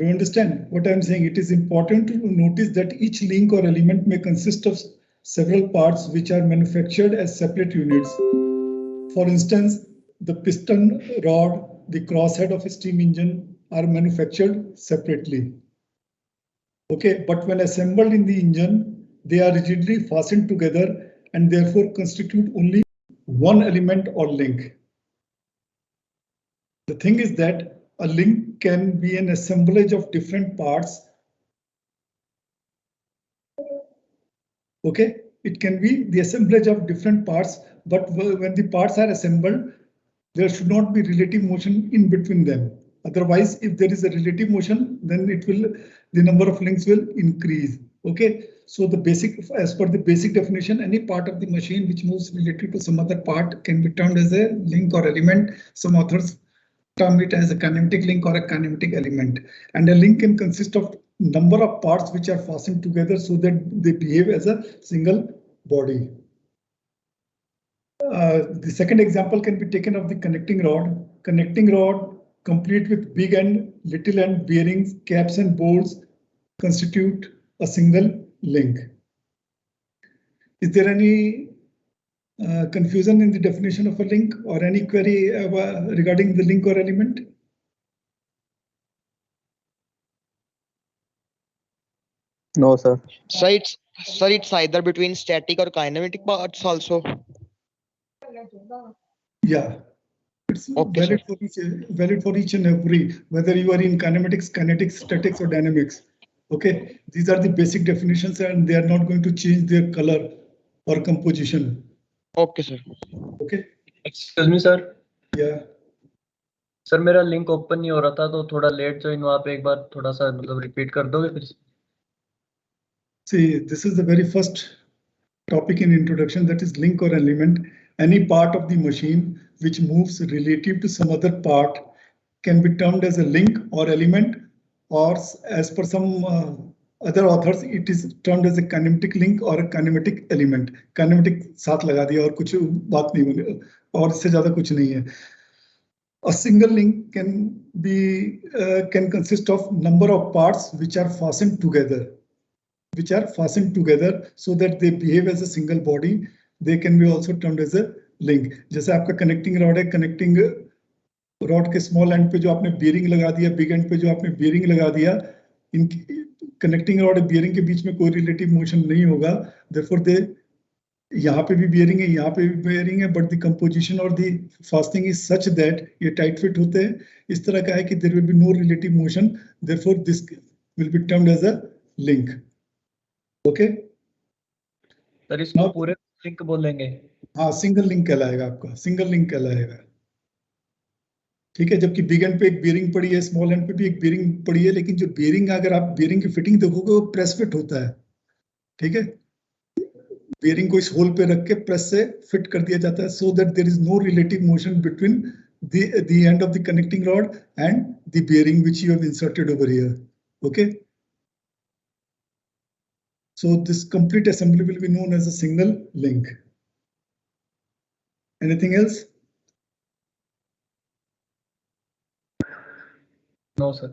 Do you understand what I'm saying? It is important to notice that each link or element may consist of several parts which are manufactured as separate units. For instance, the piston rod, the crosshead of a steam engine are manufactured separately. Okay, but when assembled in the engine, they are rigidly fastened together and therefore constitute only one element or link. The thing is that a link can be an assemblage of different parts. Okay, it can be the assemblage of different parts, but when the parts are assembled, there should not be relative motion in between them. Otherwise, if there is a relative motion, then the number of links will increase. Okay, so as per the basic definition, any part of the machine which moves relative to some other part can be termed as a link or element. Some authors term it as a kinematic link or a kinematic element. And a link can consist of number of parts which are fastened together so that they behave as a single body. The second example can be taken of the connecting rod. Connecting rod, complete with big and little end bearings, caps and bolts, constitute a single link. Is there any confusion in the definition of a link or any query regarding the link or element? No, sir. Sir, it's either between static or kinematic parts also. Yeah, it's Okay, valid for each and every, whether you are in kinematics, kinetics, statics, or dynamics. Okay, these are the basic definitions and they are not going to change their color or composition. Okay, sir. Okay. Excuse me, sir. Yeah. Sir मेरा link open नहीं हो रहा था तो थोड़ा late join हुआ, आप एक बार थोड़ा सा मतलब रिपीट कर दोगे फिर? See, this is the very first topic in introduction, that is link or element. Any part of the machine which moves relative to some other part can be termed as a link or element, or as per some other authors, it is termed as a kinematic link or a kinematic element. Kinematic साथ लगा दिया और कुछ बात नहीं बनी और इससे ज्यादा कुछ नहीं है. A single link can consist of number of parts which are fastened together. So that they behave as a single body. They can be also termed as a link. जैसे आपका connecting rod है, connecting rod के small end पे जो आपने bearing लगा दिया, big end पे जो आपने bearing लगा दिया, इन connecting rod और bearing के बीच में कोई relative motion नहीं होगा. Therefore यहाँ पे भी bearing है, यहाँ पे भी bearing है, but the composition or the fastening is such that ये tight fit होते हैं. इस तरह का है कि there will be no relative motion. Therefore this will be termed as a link. Okay sir इसको पूरे लिंक बोलेंगे? हाँ, सिंगल लिंक कहलाएगा, आपका सिंगल लिंक कहलाएगा. ठीक है, जबकि बिग एंड पे एक बेरिंग पड़ी है, स्मॉल एंड पे भी एक बेरिंग पड़ी है, लेकिन जो बेरिंग अगर आप बेरिंग की फिटिंग देखोगे वो प्रेस फिट होता है. ठीक है, बेरिंग को इस होल पे रख के प्रेस से फिट कर दिया जाता है, so that there is no relative motion between the end of the connecting rod and the bearing which you have inserted over here. Okay, so this complete assembly will be known as a single link. Anything else? No, sir.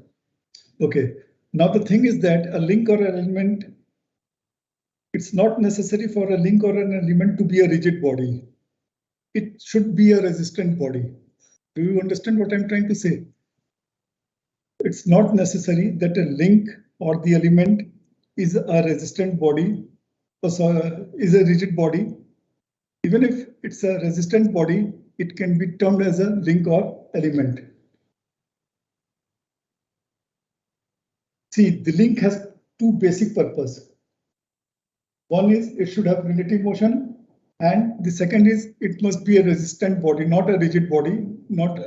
Okay. Now the thing is that a link or an element, it's not necessary for a link or an element to be a rigid body. It should be a resistant body. Do you understand what I'm trying to say? It's not necessary that a link or the element is a resistant body, is a rigid body. Even if it's a resistant body, it can be termed as a link or element. See, the link has two basic purposes. One is it should have relative motion, and the second is it must be a resistant body, not a rigid body. Not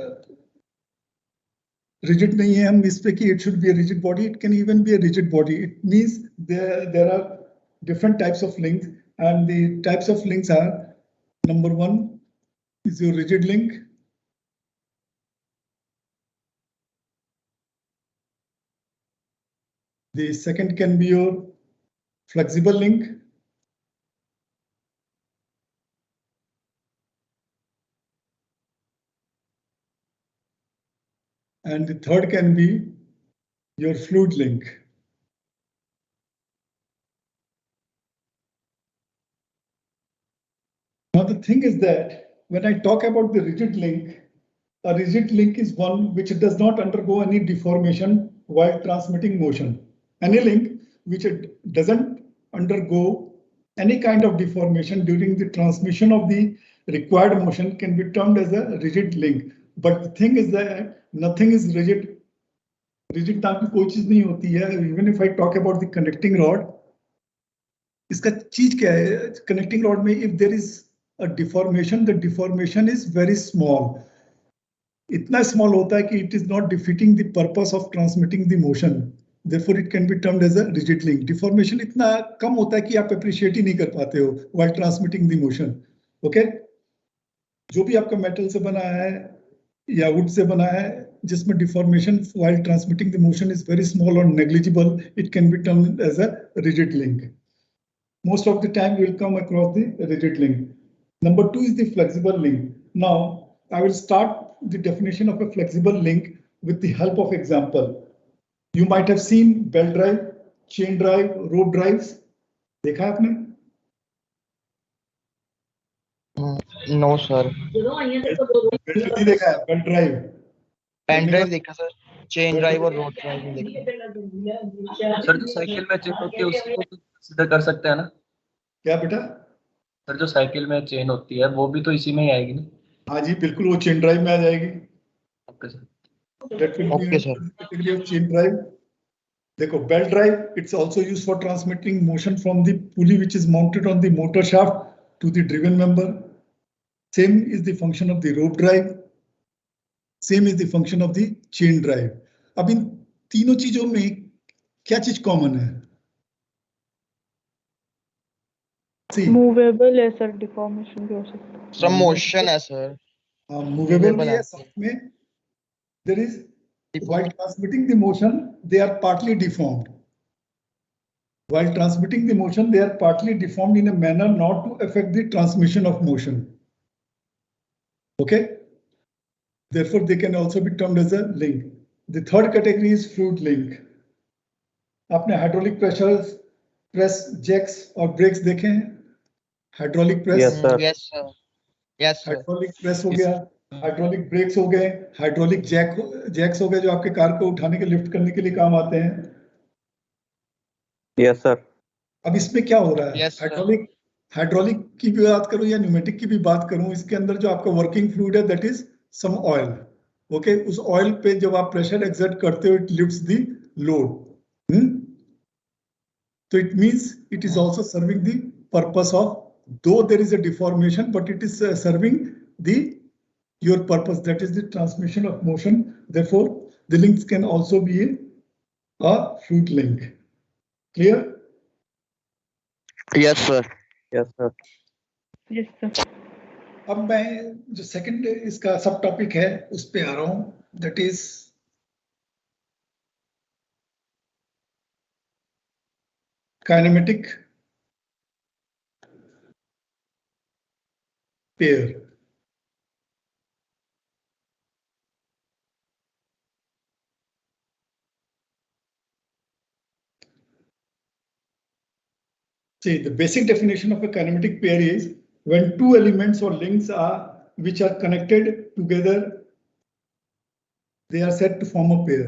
rigid नहीं है हम इस पे कि it should be a rigid body. It can even be a rigid body. It means there are different types of links, and the types of links are: number one is your rigid link. The second can be your flexible link. And the third can be your fluid link. Now the thing is that when I talk about the rigid link, a rigid link is one which does not undergo any deformation while transmitting motion. Any link which doesn't undergo any kind of deformation during the transmission of the required motion can be termed as a rigid link. But the thing is that nothing is rigid. Rigid नाम की कोई चीज नहीं होती है. Even if I talk about the connecting rod, इसका चीज क्या है? Connecting rod में if there is a deformation, the deformation is very small. इतना small होता है कि it is not defeating the purpose of transmitting the motion. Therefore, it can be termed as a rigid link. Deformation इतना कम होता है कि आप appreciate ही नहीं कर पाते हो while transmitting the motion. Okay? जो भी आपका metal से बना है या wood से बना है, जिसमें deformation while transmitting the motion is very small or negligible, it can be termed as a rigid link. Most of the time, we will come across the rigid link. Number two is the flexible link. Now, I will start the definition of a flexible link with the help of example. You might have seen belt drive, chain drive, rope drives. देखा आपने? No sir. Belt नहीं देखा है, belt drive. Pen drive देखा sir. Chain drive और road drive नहीं देखा. Sir जो साइकिल में चेन होती है उसको तो कंसीडर कर सकते हैं ना? क्या बेटा? सर जो साइकिल में चेन होती है वो भी तो इसी में ही आएगी ना? हाँ जी, बिल्कुल वो chain drive में आ जाएगी. Okay sir. That will be Okay, sir. category of chain drive. देखो belt drive, it's also used for transmitting motion from the pulley which is mounted on the motor shaft to the driven member. Same is the function of the rope drive. Same is the function of the chain drive. अब इन तीनों चीजों में क्या चीज common है? See, movable है sir, deformation भी हो सकता है. Some motion है sir. movable भी है, साथ में there is, while transmitting the motion, they are partly deformed. While transmitting the motion, they are partly deformed in a manner not to affect the transmission of motion. Okay? Therefore, they can also be termed as a link. The third category is fluid link. आपने hydraulic pressures, press jacks और brakes देखे हैं? Hydraulic press. Yes, sir. Yes sir. Yes sir. Hydraulic press हो गया, hydraulic brakes हो गए, hydraulic jacks हो गए जो आपके कार को उठाने के लिफ्ट करने के लिए काम आते हैं. Yes, sir. अब इसमें क्या हो रहा है? Yes, sir. हाइड्रोलिक की भी बात करूं या न्यूमेटिक की भी बात करूं, इसके अंदर जो आपका वर्किंग फ्लूइड है that is some oil. Okay, उस ऑयल पे जब आप प्रेशर एक्सर्ट करते हो इट लिफ्ट्स द लोड. तो it means it is also serving the purpose of, though there is a deformation but it is serving the your purpose, that is the transmission of motion. Therefore the links can also be a fluid link. Clear? Yes sir. Yes, sir. Yes sir. अब मैं जो second इसका सब topic है उस पे आ रहा हूं, that is kinematic pair. See, the basic definition of a kinematic pair is when two elements or links are which are connected together, they are said to form a pair.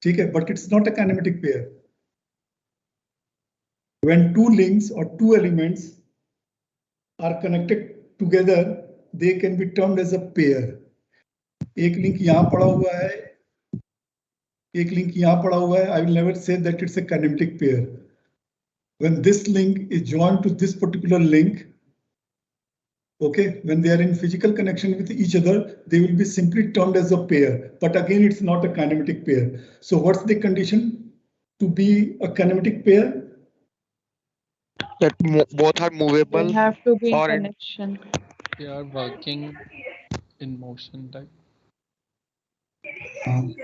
ठीक है, but it's not a kinematic pair. When two links or two elements are connected together, they can be termed as a pair. एक link यहाँ पड़ा हुआ है, एक link यहाँ पड़ा हुआ है. I will never say that it's a kinematic pair. When this link is joined to this particular link, okay, when they are in physical connection with each other, they will be simply termed as a pair. But again, it's not a kinematic pair. So what's the condition to be a kinematic pair? That both are movable. They have to be in or in- connection. They are working in motion, right?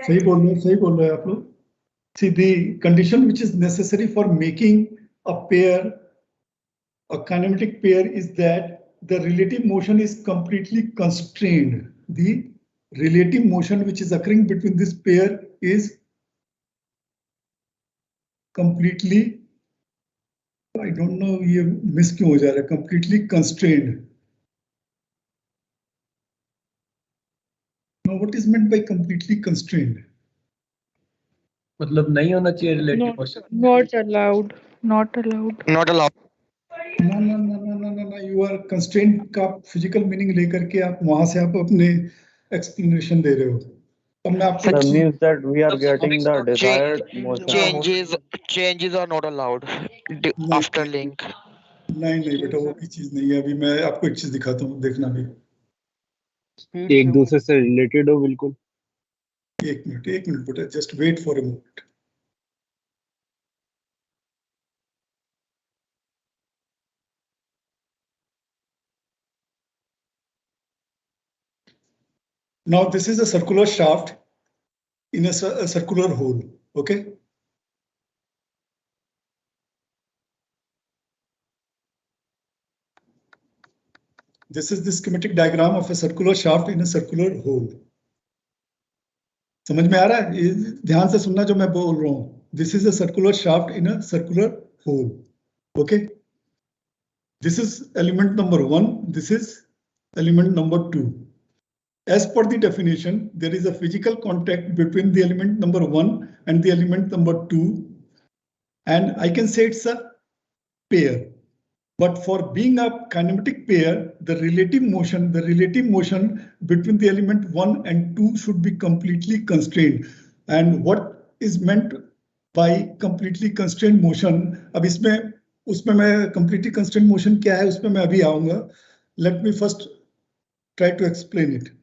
सही बोल रहे हैं आप लोग. See, the condition which is necessary for making a pair, a kinematic pair, is that the relative motion is completely constrained. The relative motion which is occurring between this pair is completely, I don't know ये miss क्यों हो जा रहा है, completely constrained. Now what is meant by completely constrained? मतलब नहीं होना चाहिए relative Not, motion. not allowed. Not allowed. Not allowed. No, you are constrained का physical meaning लेकर के आप वहां से आप अपने explanation दे रहे हो। अब मैं आपको That means that we are getting the desired motion. Changes are not allowed after link. नहीं बेटा वो भी चीज नहीं है। अभी मैं आपको एक चीज दिखाता हूँ, देखना भी। एक दूसरे से रिलेटेड हो बिल्कुल। एक मिनट बेटा, just wait for a moment. Now this is a circular shaft in a circular hole, okay? This is the schematic diagram of a circular shaft in a circular hole. समझ में आ रहा है? ध्यान से सुनना जो मैं बोल रहा हूँ। This is a circular shaft in a circular hole, okay? This is element number 1. This is element number 2. As per the definition, there is a physical contact between the element number 1 and the element number 2, and I can say it's a pair. But for being a kinematic pair, the relative motion between the element 1 and 2 should be completely constrained. And what is meant by completely constrained motion? अब उसमें मैं completely constrained motion क्या है उसमें मैं अभी आऊंगा. Let me first try to explain it.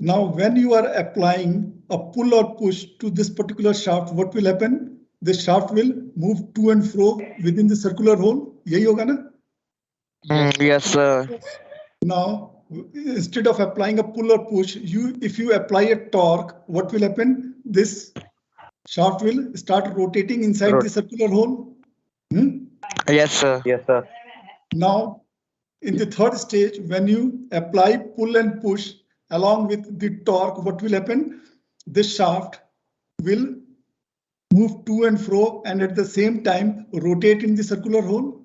Now, when you are applying a pull or push to this particular shaft, what will happen? The shaft will move to and fro within the circular hole. यही होगा ना? Yes, sir. Now, instead of applying a pull or push, if you apply a torque, what will happen? This shaft will start rotating inside the circular hole. Yes, sir. Yes, sir. Now, in the third stage, when you apply pull and push along with the torque, what will happen? This shaft will move to and fro and at the same time rotate in the circular hole.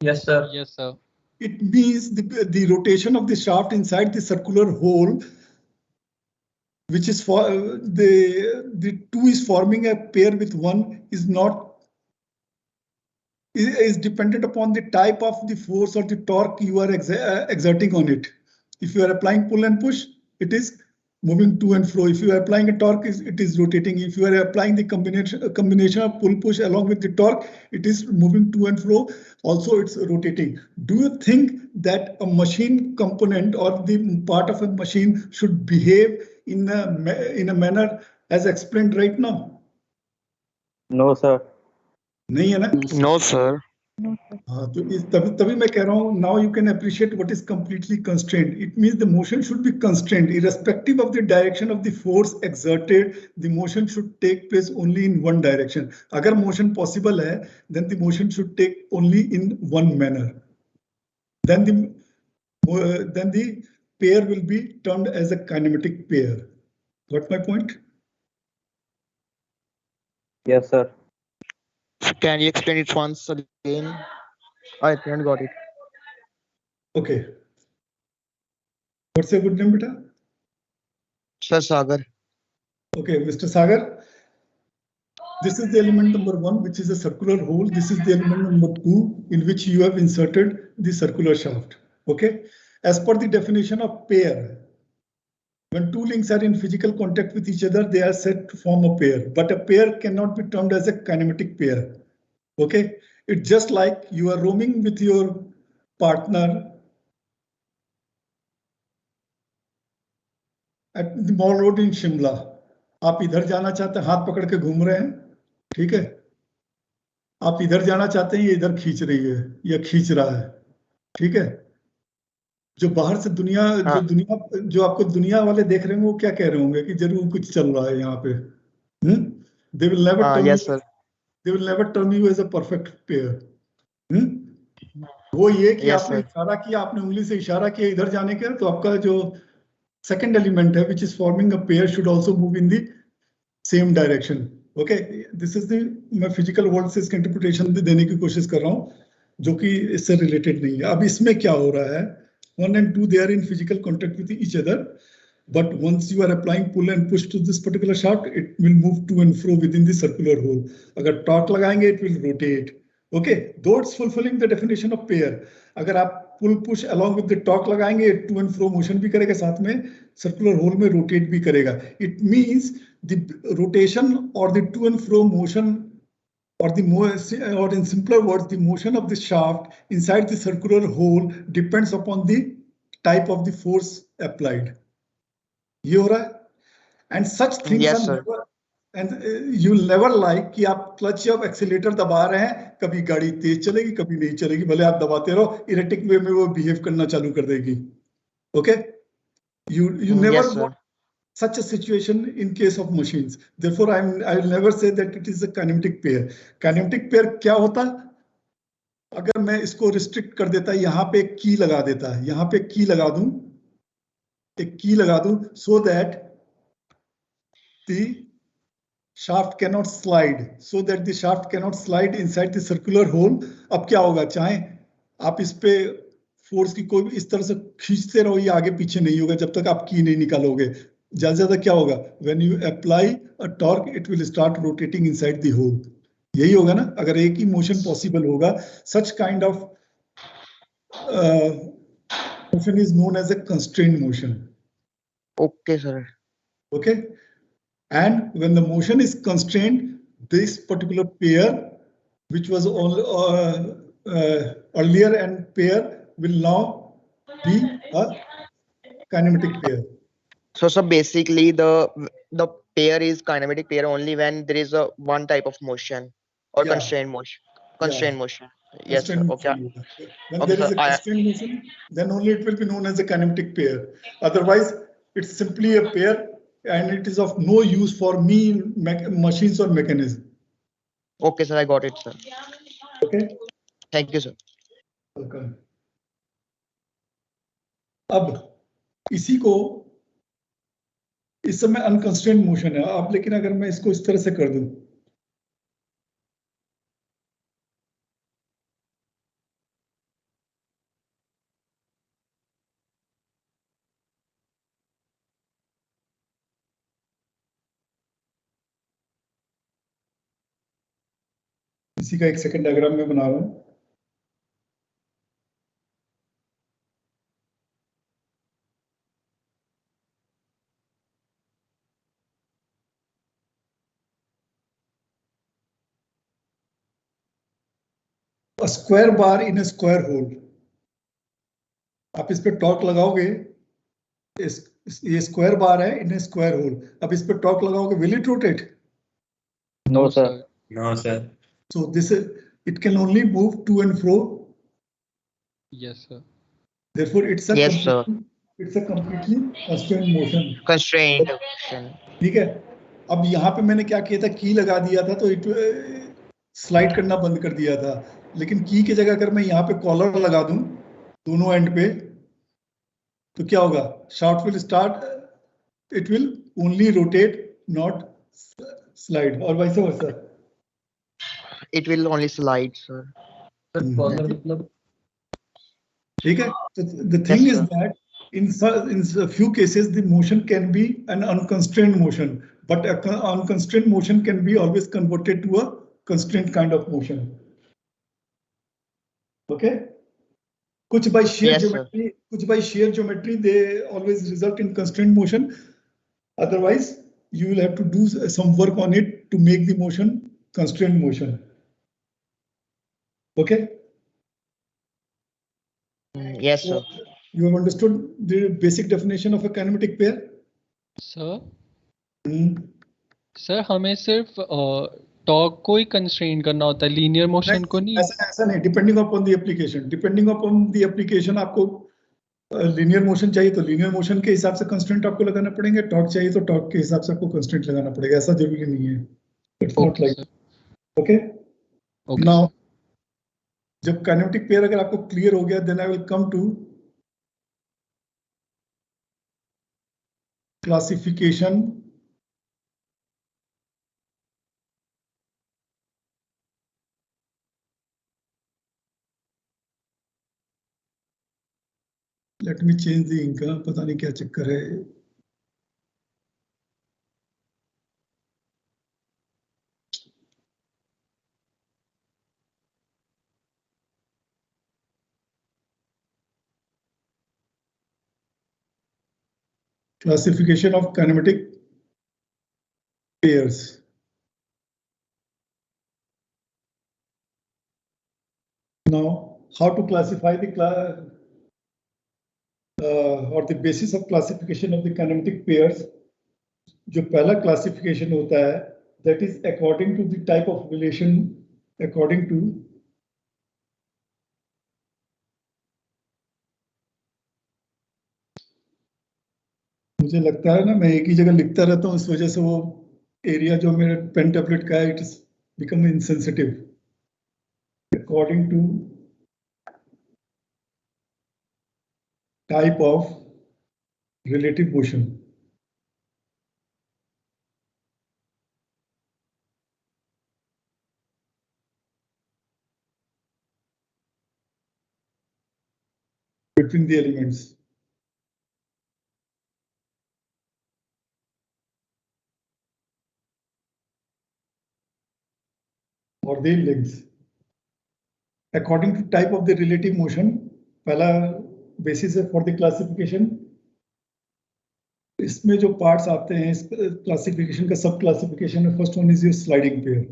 Yes, sir. Yes, sir. It means the rotation of the shaft inside the circular hole, which is for the 2 is forming a pair with 1, is dependent upon the type of the force or the torque you are exerting on it. If you are applying pull and push, it is moving to and fro. If you are applying a torque, it is rotating. If you are applying the combination of pull push along with the torque, it is moving to and fro. Also, it's rotating. Do you think that a machine component or the part of a machine should behave in a manner as explained right now? No, sir. नहीं है ना? No, sir. हाँ, तो तभी मैं कह रहा हूँ, now you can appreciate what is completely constrained. It means the motion should be constrained irrespective of the direction of the force exerted. The motion should take place only in one direction. अगर motion possible है, then the motion should take only in one manner. Then the pair will be termed as a kinematic pair. Got my point? Yes, sir. Can you explain it once again? I haven't got it. Okay. What's your good name, beta? Sir, Sagar. Okay, Mr. Sagar. This is the element number 1, which is a circular hole. This is the element number 2, in which you have inserted the circular shaft. Okay. As per the definition of pair, when 2 links are in physical contact with each other, they are said to form a pair. But a pair cannot be termed as a kinematic pair. Okay. It's just like you are roaming with your partner at the Mall Road in Shimla. आप इधर जाना चाहते हैं, हाथ पकड़ के घूम रहे हैं, ठीक है? आप इधर जाना चाहते हैं, ये इधर खींच रही है या खींच रहा है, ठीक है? जो बाहर से जो आपको दुनिया वाले देख रहे होंगे, वो क्या कह रहे होंगे कि जरूर कुछ चल रहा है यहाँ पे. They will never term you as a perfect pair. वो ये कि आपने इशारा किया, आपने उंगली से इशारा किया इधर जाने का, तो आपका जो second element है, which is forming a pair, should also move in the same direction. Okay, this is the, मैं फिजिकल वर्ल्ड से इसका इंटरप्रिटेशन देने की कोशिश कर रहा हूँ जो कि इससे रिलेटेड नहीं है। अब इसमें क्या हो रहा है, 1 and 2 they are in physical contact with each other, but once you are applying pull and push to this particular shaft, it will move to and fro within the circular hole. अगर torque लगाएंगे it will rotate. Okay, though it's fulfilling the definition of pair. अगर आप पुल push along with the torque लगाएंगे, to and fro motion भी करेगा, साथ में circular hole में rotate भी करेगा. It means the rotation or the to and fro motion, or in simpler words, the motion of the shaft inside the circular hole depends upon the type of the force applied. ये हो रहा है, and such things Yes, are sir. never, and you will never like कि आप clutch या accelerator दबा रहे हैं, कभी गाड़ी तेज चलेगी कभी नहीं चलेगी, भले आप दबाते रहो, इरेटिक वे में वो बिहेव करना चालू कर देगी. Okay, you never Yes, sir. want such a situation in case of machines. Therefore, I will never say that it is a kinematic pair. Kinematic pair क्या होता? अगर मैं इसको रिस्ट्रिक्ट कर देता, यहाँ पे एक की लगा देता, यहाँ पे की लगा दूं, एक की लगा दूं, so that the shaft cannot slide inside the circular hole. अब क्या होगा, चाहे आप इस पे फोर्स की कोई भी इस तरह से खींचते रहो, ये आगे पीछे नहीं होगा जब तक आप की नहीं निकालोगे. ज्यादा ज्यादा क्या होगा, when you apply a torque it will start rotating inside the hole. यही होगा ना, अगर एक ही मोशन पॉसिबल होगा. such kind of motion is known as a constrained motion. Okay, sir. Okay, and when the motion is constrained, this particular pair which was all earlier and pair will now be a kinematic pair. So basically the pair is kinematic pair only when there is a one type of motion or Yeah. constrained motion. Constrained motion. Yes, sir. Constrained Okay. motion. When Okay, there is sir. a constrained motion, then only it will be known as a kinematic pair. Otherwise, it's simply a pair and it is of no use for me in machines or mechanism. Okay, sir. I got it, sir. Okay. Thank you, sir. Welcome. अब इसी को, इस समय unconstrained motion है अब, लेकिन अगर मैं इसको इस तरह से कर दूं, इसी का एक सेकंड डायग्राम में बना रहा हूं. A square bar in a square hole. आप इस पे टॉर्क लगाओगे, ये स्क्वायर बार है इन ए स्क्वायर होल. अब इस पे टॉर्क लगाओगे, will it rotate? No, sir. No, sir. So this it can only move to and fro. Yes, sir. Therefore, it's a Yes, sir. completely constrained motion. Constrained motion. ठीक है. अब यहाँ पे मैंने क्या किया था, की लगा दिया था तो इट स्लाइड करना बंद कर दिया था. लेकिन की की जगह अगर मैं यहाँ पे कॉलर लगा दूं दोनों एंड पे, तो क्या होगा, shaft will start, it will only rotate not slide, और vice versa. It will only slide, sir. Sir collar मतलब ठीक है. So the thing Yes, is sir. that in a few cases the motion can be an unconstrained motion, but a unconstrained motion can be always converted to a constrained kind of motion. Okay. Kuch by sheer Yes, sir. geometry, kuch by sheer geometry, they always result in constrained motion. Otherwise, you will have to do some work on it to make the motion constrained motion. Okay. Yes, sir. So, you have understood the basic definition of a kinematic pair? Sir, Hmm. Sir हमें सिर्फ torque को ही constrain करना होता है, linear motion को नहीं. ऐसा नहीं, depending upon the application. Depending upon the application, आपको लीनियर मोशन चाहिए तो लीनियर मोशन के हिसाब से कंस्ट्रेंट आपको लगाना पड़ेंगे, टॉर्क चाहिए तो टॉर्क के हिसाब से आपको कंस्ट्रेंट लगाना पड़ेगा. ऐसा जरूरी नहीं है. It's not okay like. Sir. Okay. Okay now जब काइनेमेटिक पेयर अगर आपको क्लियर हो गया, then I will come to classification let me change the ink, पता नहीं क्या चक्कर है। Classification of kinematic pairs. Now, how to classify the or the basis of classification of the kinematic pairs? जो पहला classification होता है, that is according to the type of relation, according to मुझे लगता है ना, मैं एक ही जगह लिखता रहता हूँ, इस वजह से वो एरिया जो मेरे पेन टेबलेट का है, it is become insensitive. According to type of relative motion, between the elements. Or the lengths. According to type of the relative motion, पहला basis है for the classification. इसमें जो parts आते हैं, इस classification का सब classification है. First one is your sliding pair.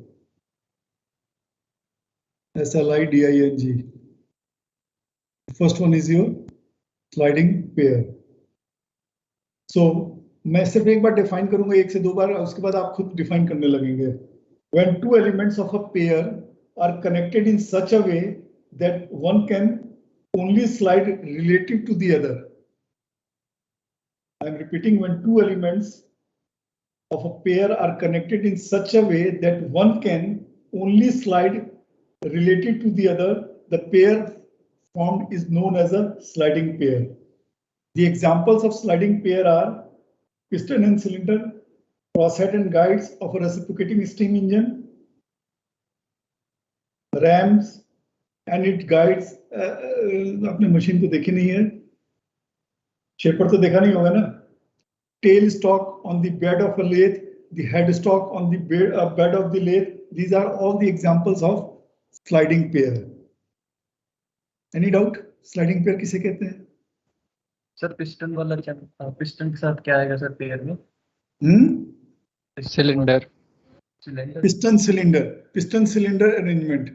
SLIDING. First one is your sliding pair. So मैं सिर्फ एक बार डिफाइन करूंगा, एक से दो बार, उसके बाद आप खुद डिफाइन करने लगेंगे। When two elements of a pair are connected in such a way that one can only slide relative to the other. I am repeating, when two elements of a pair are connected in such a way that one can only slide relative to the other, the pair formed is known as a sliding pair. The examples of sliding pair are piston and cylinder, crosshead and guides of a reciprocating steam engine, rams and its guides. आपने machine को देखी नहीं है, shaper तो देखा नहीं होगा ना। Tail stock on the bed of a lathe, the head stock on the bed of the lathe. These are all the examples of sliding pair. Any doubt? Sliding pair किसे कहते हैं? सर पिस्टन वाला क्या, piston के साथ क्या आएगा sir pair में? Cylinder. Piston cylinder arrangement.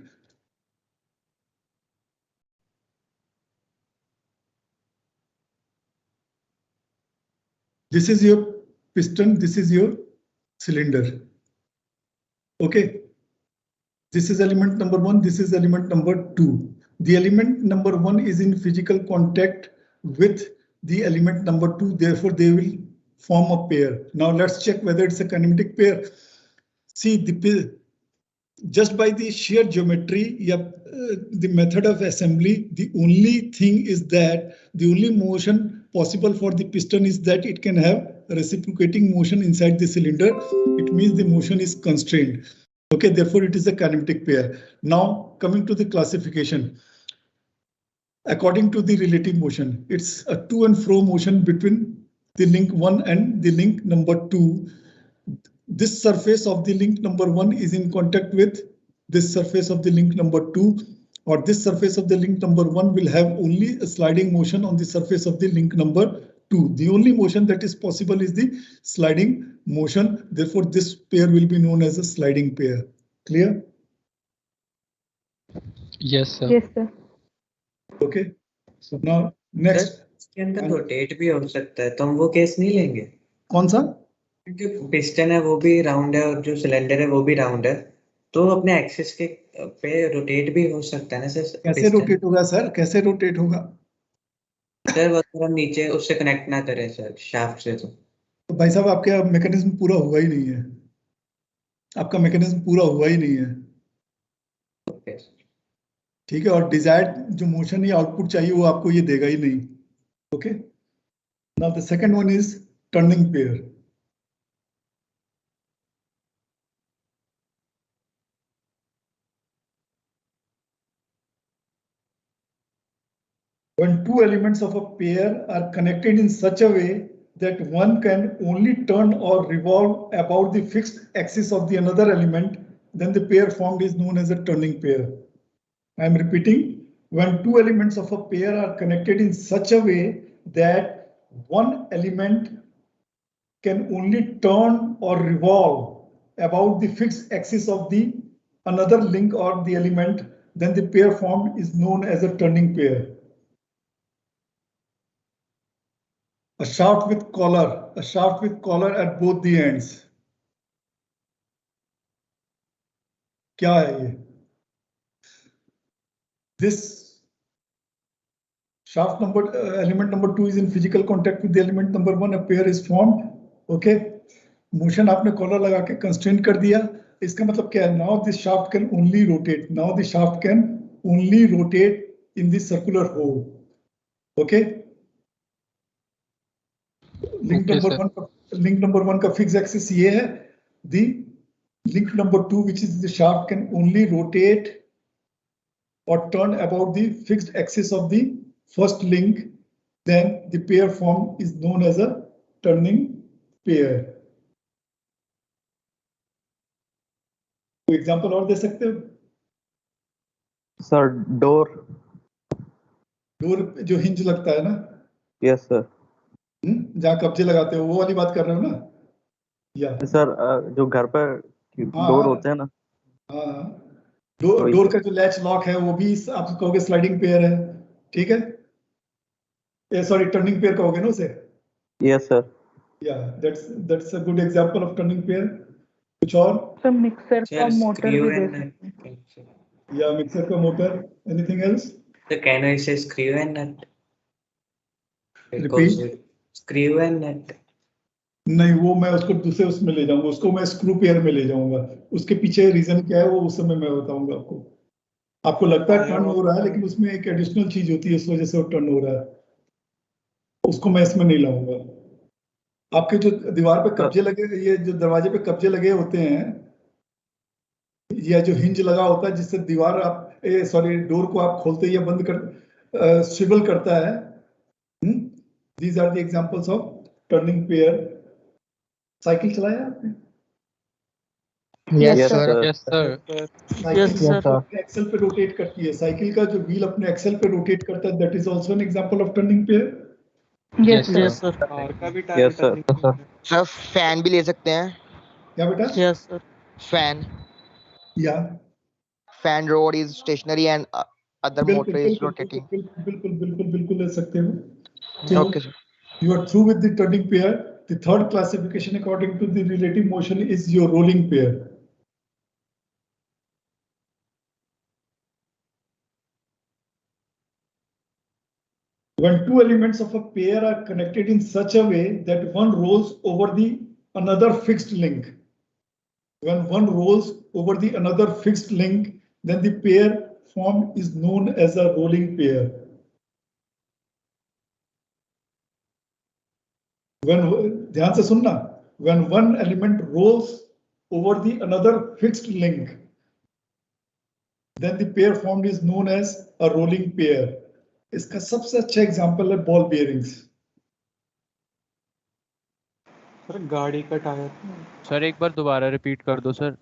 This is your piston, this is your cylinder. Okay. This is element number 1, this is element number 2. The element number 1 is in physical contact with the element number 2, therefore they will form a pair. Now let's check whether it's a kinematic pair. See, just by the sheer geometry, the method of assembly, the only thing is that the only motion possible for the piston is that it can have reciprocating motion inside the cylinder. It means the motion is constrained. Okay, therefore it is a kinematic pair. Now coming to the classification. According to the relative motion, it's a to and fro motion between the link 1 and the link number 2. This surface of the link number 1 is in contact with this surface of the link number 2, or this surface of the link number 1 will have only a sliding motion on the surface of the link number 2. The only motion that is possible is the sliding motion. Therefore, this pair will be known as a sliding pair. Clear? Yes sir। Yes sir। Okay. So now next. इसके अंदर rotate भी हो सकता है, तो हम वो case नहीं लेंगे? कौन सा? जो पिस्टन है वो भी राउंड है और जो सिलेंडर है वो भी राउंड है, तो अपने एक्सिस के पे रोटेट भी हो सकता है ना सर? कैसे रोटेट होगा सर? कैसे रोटेट होगा सर? वो हम नीचे उससे कनेक्ट ना करें सर, शाफ्ट से। तो भाई साहब आपके मैकेनिज्म पूरा हुआ ही नहीं है, आपका मैकेनिज्म पूरा हुआ ही नहीं है। ठीक है, और डिजायर्ड जो मोशन या आउटपुट चाहिए वो आपको ये देगा ही नहीं। Okay, now the second one is turning pair. When two elements of a pair are connected in such a way that one can only turn or revolve about the fixed axis of the another element, then the pair formed is known as a turning pair. I am repeating, when two elements of a pair are connected in such a way that one element can only turn or revolve about the fixed axis of the another link or the element, then the pair formed is known as a turning pair. A shaft with collar at both the ends. क्या है ये? This shaft element number 2 is in physical contact with the element number 1. A pair is formed. Okay. Motion आपने collar लगा के constrain कर दिया. इसका मतलब क्या है? Now this shaft can only rotate. Now the shaft can only rotate in the circular hole. Okay. Link number one का fixed axis ये है. The link number 2, which is the shaft, can only rotate or turn about the fixed axis of the first link. Then the pair formed is known as a turning pair. कोई example और दे सकते हो? Sir door जो hinge लगता है ना? Yes sir. जहाँ कब्जे लगाते हो वो वाली बात कर रहे हो ना? या सर जो घर पर डोर होते हैं ना? हाँ, डोर का जो लैच लॉक है वो भी आप कहोगे स्लाइडिंग पेयर है, ठीक है? सॉरी, टर्निंग पेयर कहोगे ना उसे? Yes sir. Yeah that's a good example of turning pair. कुछ और? तो मिक्सर का मोटर भी दे सकते हैं. या मिक्सर का motor. Anything else? So can I say screw and nut? Repeat. Screw and nut. नहीं, वो मैं उसको दूसरे उसमें ले जाऊंगा, उसको मैं स्क्रू पेयर में ले जाऊंगा. उसके पीछे रीजन क्या है वो उस समय मैं बताऊंगा आपको. आपको लगता है टर्न हो रहा है, लेकिन उसमें एक एडिशनल चीज होती है, इस वजह से वो टर्न हो रहा है. उसको मैं इसमें नहीं लाऊंगा. आपके जो दीवार पे कब्जे लगे, ये जो दरवाजे पे कब्जे लगे होते हैं, या जो हिंज लगा होता है जिससे दीवार आप डोर को आप खोलते या बंद कर स्विvel करता है. These are the examples of turning pair. Cycle चलाया आपने? Yes, sir. Yes, sir. Cycle axle पे रोटेट करती है. साइकिल का जो व्हील अपने एक्सेल पे रोटेट करता है, that is also an example of turning pair. Yes, sir. Yes, sir. Yes sir. Sir fan भी ले सकते हैं. क्या बेटा? Yes, sir. Fan. या Fan rod is stationary and other motor is rotating. बिल्कुल ले सकते हो. So Okay, sir. you are through with the turning pair. The third classification according to the relative motion is your rolling pair. When two elements of a pair are connected in such a way that one rolls over the another fixed link. When one rolls over the another fixed link, then the pair formed is known as a rolling pair. ध्यान से सुनना. When one element rolls over the another fixed link, then the pair formed is known as a rolling pair. इसका सबसे अच्छा example है ball bearings. Sir गाड़ी का tyre. Sir एक बार दोबारा रिपीट कर दो sir.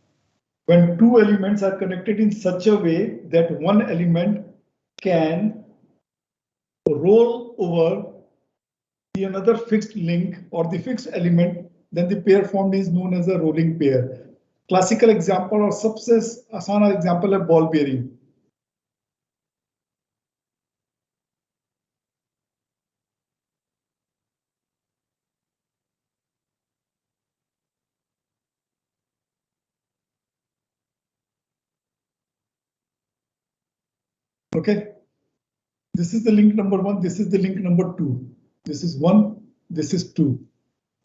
When two elements are connected in such a way that one element can roll over the another fixed link or the fixed element, then the pair formed is known as a rolling pair. Classical example और सबसे आसान example है ball bearing. Okay, this is the link number 1, this is the link number 2, this is 1, this is 2.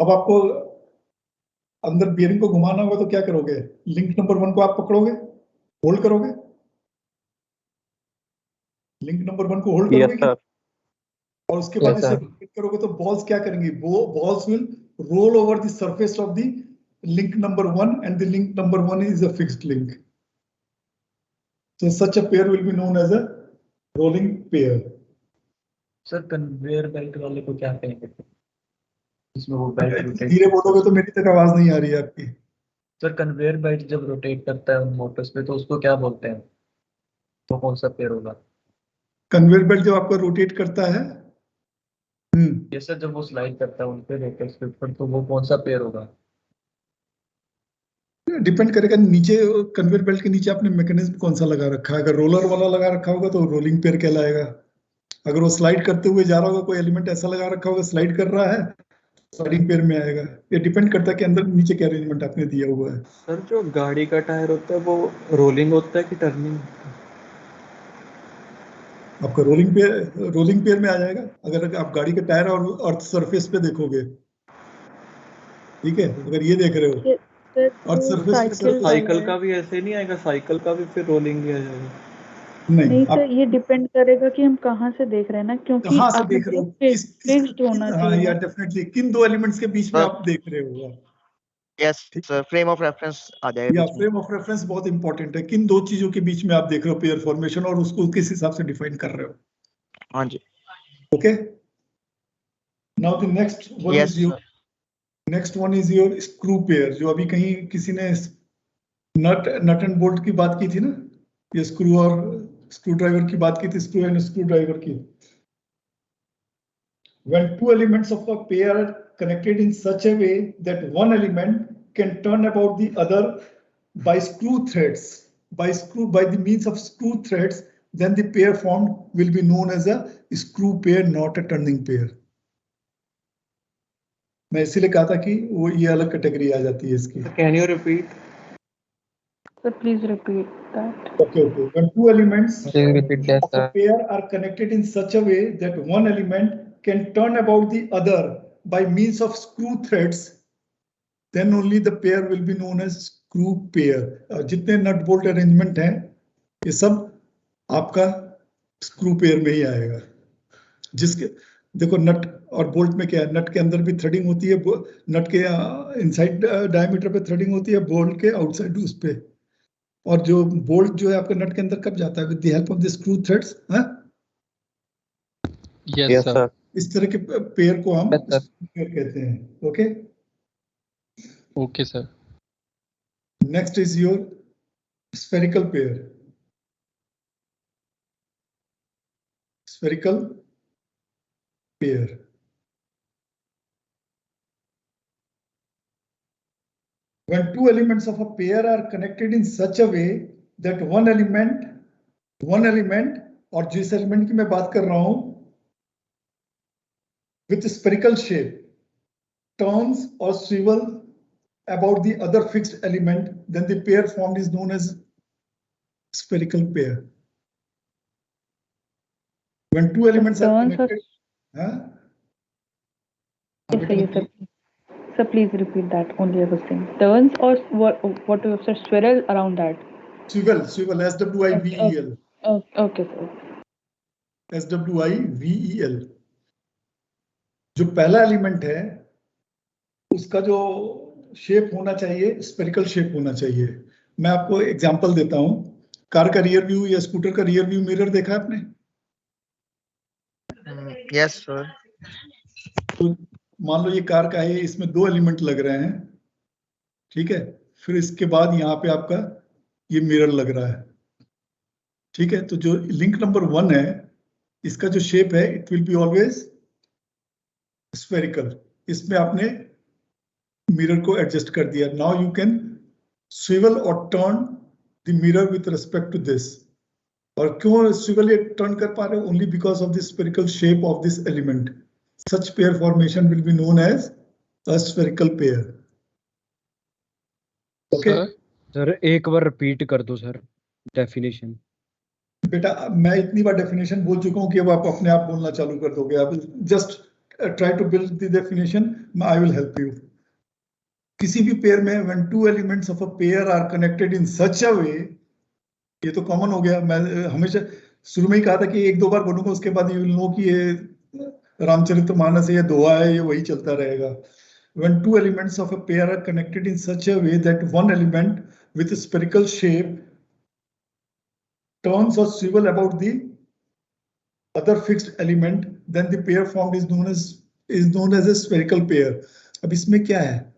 अब आपको अंदर bearing को घुमाना होगा तो क्या करोगे? लिंक नंबर 1 को आप पकड़ोगे, होल्ड करोगे. लिंक नंबर 1 को होल्ड करोगे और उसके बाद इसे रोटेट करोगे तो बॉल्स क्या करेंगी? Balls will roll over the surface of the link number 1 and the link number 1 is a fixed link. So such a pair will be known as a rolling pair. Sir conveyor belt वाले को क्या कहेंगे, इसमें वो belt rotate धीरे बोलोगे तो मेरी तक आवाज नहीं आ रही है आपकी। सर कन्वेयर बेल्ट जब रोटेट करता है उन मोटर्स पे तो उसको क्या बोलते हैं, तो कौन सा पेयर होगा? कन्वेयर बेल्ट जब आपका रोटेट करता है, ये सर जब वो स्लाइड करता है उन पे रोटर्स के ऊपर तो वो कौन सा पेयर होगा? डिपेंड करेगा नीचे कन्वेयर बेल्ट के नीचे आपने मैकेनिज्म कौन सा लगा रखा है। अगर रोलर वाला लगा रखा होगा तो रोलिंग पेयर कहलाएगा। अगर वो स्लाइड करते हुए जा रहा होगा, कोई एलिमेंट ऐसा लगा रखा होगा स्लाइड कर रहा है, स्लाइडिंग पेयर में आएगा। ये डिपेंड करता है कि अंदर नीचे क्या अरेंजमेंट आपने दिया हुआ है। सर जो गाड़ी का टायर होता है वो रोलिंग होता है कि टर्निंग? आपका रोलिंग पेयर में आ जाएगा अगर आप गाड़ी के टायर और अर्थ सरफेस पे देखोगे। ठीक है, अगर ये देख रहे हो अर्थ सरफेस पे, साइकिल का भी ऐसे नहीं आएगा, साइकिल का भी फिर रोलिंग ही आ जाएगा? नहीं सर, ये डिपेंड करेगा कि हम कहाँ से देख रहे हैं ना, क्योंकि कहाँ से आपने देख रहे हो, फिक्स्ड होना हाँ चाहिए या ना। डेफिनेटली किन दो एलिमेंट्स के बीच में आप देख रहे हो। Yes sir, frame of reference आ जाएगा या बीच में। फ्रेम ऑफ रेफरेंस बहुत इंपॉर्टेंट है, किन दो चीजों के बीच में आप देख रहे हो पेयर फॉर्मेशन और उसको किस हिसाब से डिफाइन कर रहे हो। हाँ जी। Okay, now the next one yes is your next one is your screw pair. जो अभी कहीं किसी ने नट एंड बोल्ट की बात की थी ना, ये स्क्रू और स्क्रू ड्राइवर की बात की थी, स्क्रू एंड स्क्रू ड्राइवर की। When two elements of a pair are connected in such a way that one element can turn about the other by screw threads, by the means of screw threads, then the pair formed will be known as a screw pair, not a turning pair. मैं इसीलिए कहा था कि वो ये अलग category आ जाती है इसकी। Can you repeat? Sir, please repeat that. Okay. When two elements Please repeat that, of a sir. pair are connected in such a way that one element can turn about the other by means of screw threads, then only the pair will be known as screw pair. जितने nut bolt arrangement हैं ये सब आपका screw pair में ही आएगा। जिसके देखो नट और बोल्ट में क्या है, नट के अंदर भी थ्रेडिंग होती है, नट के इनसाइड डायमीटर पे थ्रेडिंग होती है, बोल्ट के आउटसाइड उस पे। और जो बोल्ट जो है आपका नट के अंदर कब जाता है, with the help of the screw threads. Yes sir. इस तरह के पेयर को हम स्क्रू पेयर कहते हैं। Okay okay sir. Next is your spherical pair. Spherical pair when two elements of a pair are connected in such a way that one element और जिस element की मैं बात कर रहा हूं with spherical shape turns or swivel about the other fixed element, then the pair formed is known as spherical pair. When two elements are connected, Yes, sir. Sir, please repeat that. Only I was saying turns or what you have said, swirl around that. Swivel, SWIVEL. Okay, sir. SWIVEL. जो पहला element है उसका जो shape होना चाहिए spherical shape होना चाहिए। मैं आपको एग्जांपल देता हूं, कार का रियर व्यू या स्कूटर का रियर व्यू मिरर देखा आपने? Yes sir. तो मान लो ये कार का है, इसमें दो एलिमेंट लग रहे हैं, ठीक है, फिर इसके बाद यहाँ पे आपका ये मिरर लग रहा है, ठीक है। तो जो लिंक नंबर 1 है इसका जो शेप है it will be always spherical. इसमें आपने मिरर को एडजस्ट कर दिया। नाउ यू कैन स्विवल और turn the mirror with respect to this. और क्यों स्विवल या टर्न कर पा रहे हो? Only because of the spherical shape of this element. Such pair formation will be known as a spherical pair. Okay. Sir एक बार repeat कर दो सर डेफिनेशन। बेटा मैं इतनी बार डेफिनेशन बोल चुका हूं कि अब आप अपने आप बोलना चालू कर दोगे। आप just try to build the definition, I will help you. किसी भी पेयर में when two elements of a pair are connected in such a way, ये तो कॉमन हो गया। मैं हमेशा शुरू में ही कहा था कि एक दो बार बोलूंगा उसके बाद यू विल नो कि ये रामचरितमानस है या दोहा है, ये वही चलता रहेगा। When two elements of a pair are connected in such a way that one element with a spherical shape turns or swivel about the other fixed element, then the pair formed is known as a spherical pair. अब इसमें क्या है,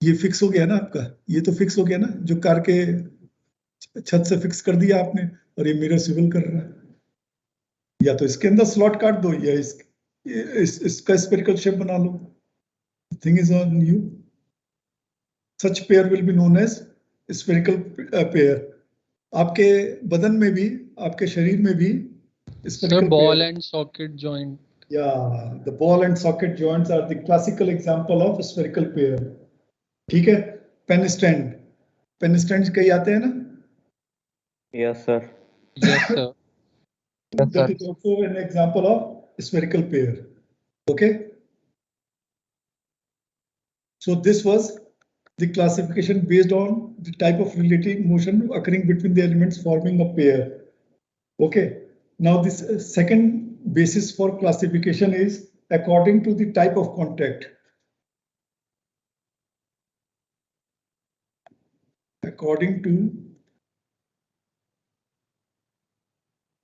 ये fix हो गया ना आपका, ये तो फिक्स हो गया ना, जो कार के छत से फिक्स कर दिया आपने, और ये मिरर स्विvel कर रहा है, या तो इसके अंदर स्लॉट काट दो या इसका स्फेरिकल शेप बना लो. Thing is on you. Such pair will be known as spherical pair. आपके बदन में भी, आपके शरीर में भी Sir, ball and socket joint. Yeah, the ball and socket joints are the classical example of spherical pair. ठीक है. पेन स्टैंड कहीं आते हैं ना? Yes, sir. Yes, sir. That is also an example of spherical pair. Okay. So this was the classification based on the type of relative motion occurring between the elements forming a pair. Okay. Now this second basis for classification is according to the type of contact. According to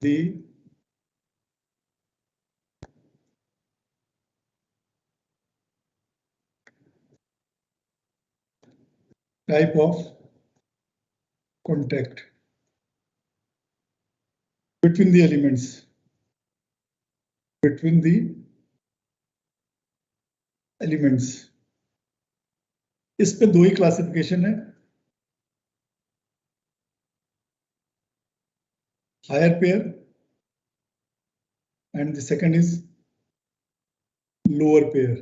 the type of contact between the elements. Between the elements. इस पे दो ही classification है. Higher pair and the second is lower pair.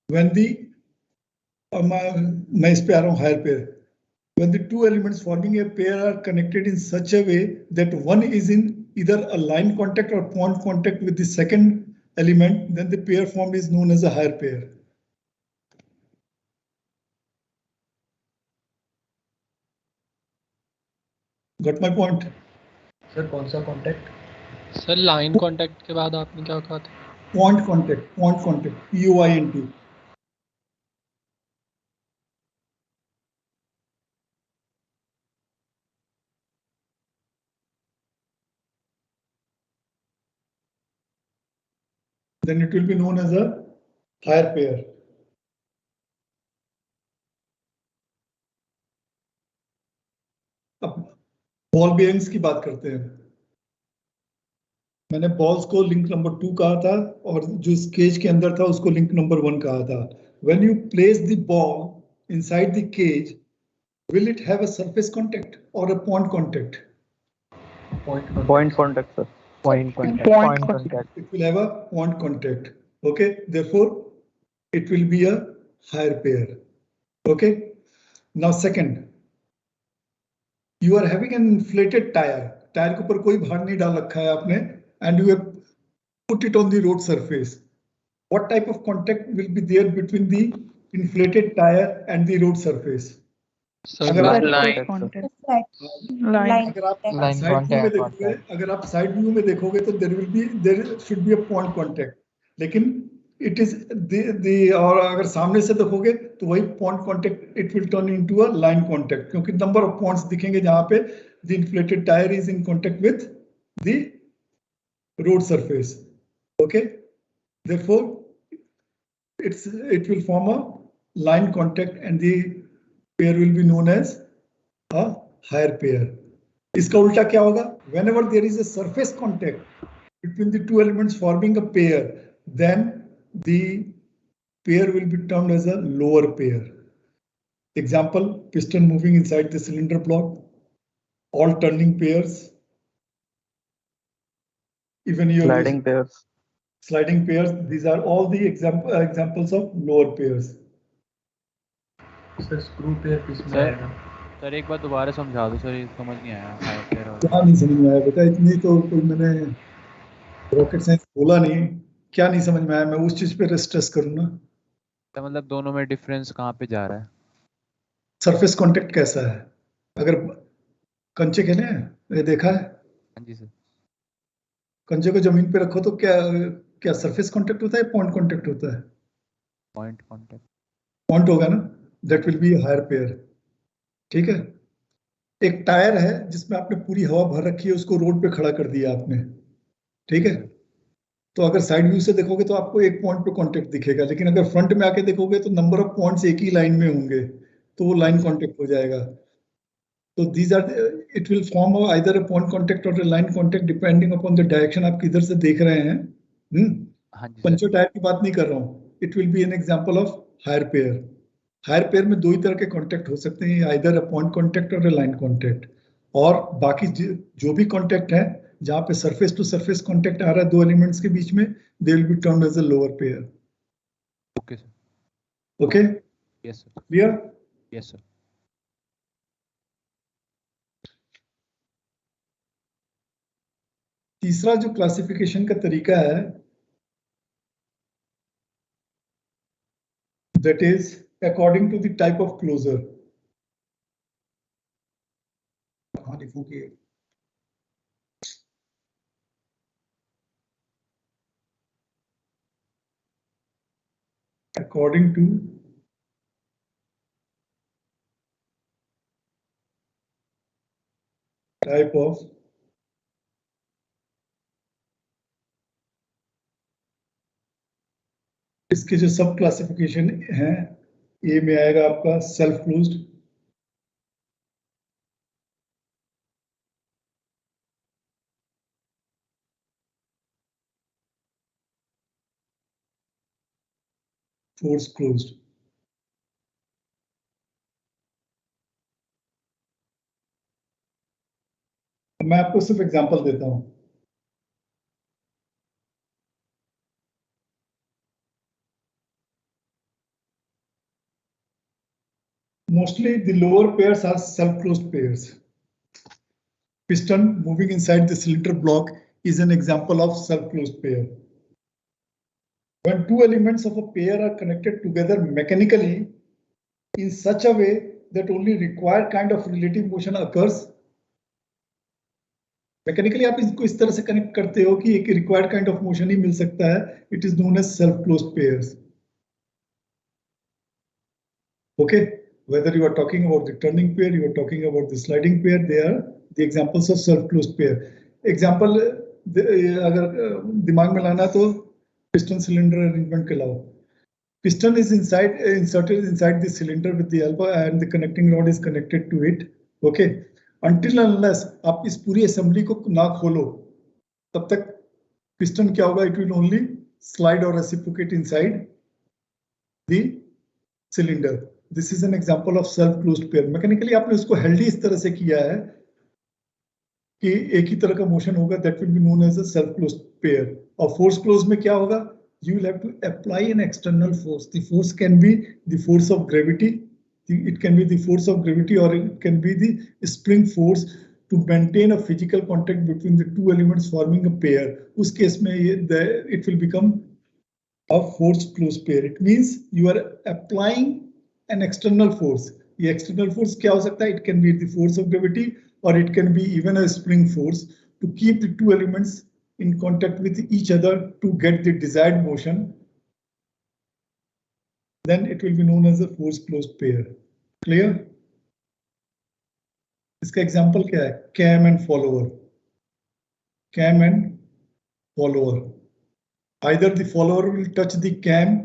When the मैं इस पे आ रहा हूँ higher pair. When the two elements forming a pair are connected in such a way that one is in either a line contact or point contact with the second element, then the pair formed is known as a higher pair. Got my point? Sir कौन सा contact? Sir, line contact के बाद आपने क्या कहा था? Point contact, POINT. Then it will be known as a higher pair. अब ball bearings की बात करते हैं. मैंने बॉल्स को लिंक नंबर 2 कहा था और जो इस केज के अंदर था उसको लिंक नंबर 1 कहा था. When you place the ball inside the cage, will it have a surface contact or a point contact? Point contact, sir. Point contact. It will have a point contact. Okay, therefore it will be a higher pair. Okay. Now second, you are having an inflated tire. Tyre के ऊपर कोई भार नहीं डाल रखा है आपने, and you have put it on the road surface. What type of contact will be there between the inflated tire and the road surface? Sir, अगर आप Line contact. अगर आप साइड व्यू में देखोगे तो there should be a point contact. लेकिन it is और अगर सामने से देखोगे तो वही point contact it will turn into a line contact क्योंकि number of points दिखेंगे जहां पे the inflated tire is in contact with the road surface. Okay, therefore it will form a line contact and the pair will be known as a higher pair. इसका उल्टा क्या होगा? Whenever there is a surface contact between the two elements forming a pair, then the pair will be termed as a lower pair. Example: piston moving inside the cylinder block, all turning pairs, even your sliding pairs. These are all the examples of lower pairs. Sir screw pair किसमें आएगा? Sir एक बार दोबारा समझा दो sir, ये समझ नहीं आया. हायर पेयर और क्या नहीं समझ में आया बेटा? इतनी तो कोई मैंने रॉकेट साइंस बोला नहीं. क्या नहीं समझ में आया? मैं उस चीज पे स्ट्रेस करूँ ना. मतलब दोनों में डिफरेंस कहाँ पे जा रहा है? सरफेस कांटेक्ट कैसा है? अगर कंचे खेले हैं, ये देखा है? हाँ जी सर. कंचे को जमीन पे रखो तो क्या सरफेस कांटेक्ट होता है, पॉइंट कांटेक्ट होता है? Point contact. पॉइंट होगा ना. That will be higher pair. ठीक है. एक टायर है जिसमें आपने पूरी हवा भर रखी है, उसको रोड पे खड़ा कर दिया आपने, ठीक है। तो अगर साइड व्यू से देखोगे तो आपको एक पॉइंट पे कांटेक्ट दिखेगा, लेकिन अगर फ्रंट में आके देखोगे तो नंबर ऑफ पॉइंट्स एक ही लाइन में होंगे, तो वो लाइन कांटेक्ट हो जाएगा। तो these are, it will form either a point contact or a line contact depending upon the direction आप किधर से देख रहे हैं। हाँ जी पंचर सर। टायर की बात नहीं कर रहा हूँ। It will be an example of higher pair. Higher pair में दो ही तरह के कांटेक्ट हो सकते हैं, either a point contact or a line contact. और बाकी जो भी कांटेक्ट है जहां पे सरफेस टू सरफेस कांटेक्ट आ रहा है दो एलिमेंट्स के बीच में, they will be termed as a lower pair. Okay sir. Okay, yes sir. Clear? Yes sir. तीसरा जो क्लासिफिकेशन का तरीका है, that is according to the type of closure. कहाँ लिखोगे? According to type of इसके जो सब क्लासिफिकेशन हैं, ए में आएगा आपका सेल्फ क्लोज्ड, फोर्स क्लोज्ड। मैं आपको सिर्फ एग्जांपल देता हूं। Mostly the lower pairs are self-closed pairs. Piston moving inside the cylinder block is an example of self-closed pair. When two elements of a pair are connected together mechanically in such a way that only required kind of relative motion occurs, mechanically आप इसको इस तरह से connect करते हो कि एक required kind of motion ही मिल सकता है, it is known as self closed pairs. Okay, whether you are talking about the turning pair, you are talking about the sliding pair, they are the examples of self-closed pair. Example अगर दिमाग में लाना तो piston cylinder arrangement के लाओ। Piston is inserted inside the cylinder with the elbow and the connecting rod is connected to it. Okay, until unless आप इस पूरी assembly को ना खोलो, तब तक piston क्या होगा? It will only slide or reciprocate inside the cylinder. This is an example of self-closed pair. Mechanically आपने उसको held इस तरह से किया है कि एक ही तरह का मोशन होगा, that will be known as a self-closed pair. और force close में क्या होगा? You will have to apply an external force. The force can be the force of gravity. It can be the force of gravity or it can be the spring force to maintain a physical contact between the two elements forming a pair. उस case में it will become a force closed pair. It means you are applying an external force. The external force क्या हो सकता है? It can be the force of gravity or it can be even a spring force to keep the two elements in contact with each other to get the desired motion. Then it will be known as a force closed pair. Clear? इसका example क्या है? Cam and follower. Cam and follower. Either the follower will touch the cam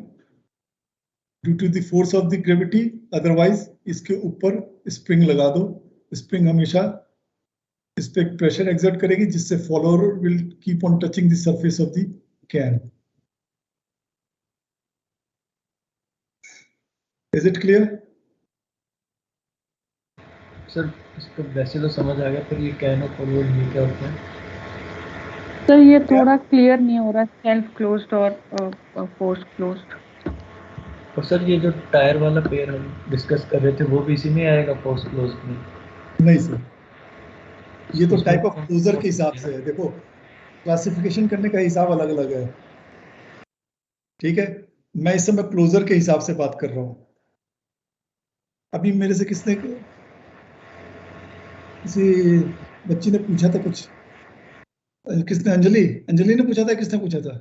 due to the force of the gravity, otherwise इसके ऊपर spring लगा दो। Spring हमेशा इस पे प्रेशर एक्सर्ट करेगी जिससे follower will keep on touching the surface of the can. Is it clear? Sir इसको वैसे तो समझ आ गया, पर ये कैन और फॉरवर्ड ये क्या होता है? सर ये थोड़ा क्लियर नहीं हो रहा, सेल्फ क्लोज्ड और फोर्स क्लोज्ड। और सर ये जो टायर वाला पेयर हम डिस्कस कर रहे थे वो भी इसी में आएगा, फोर्स क्लोज में? नहीं सर, ये तो टाइप ऑफ क्लोजर के हिसाब से है। देखो क्लासिफिकेशन करने का हिसाब अलग अलग है, ठीक है। मैं इस समय क्लोजर के हिसाब से बात कर रहा हूं। अभी मेरे से किसी बच्ची ने पूछा था कुछ, किसने? अंजलि ने पूछा था, किसने पूछा था?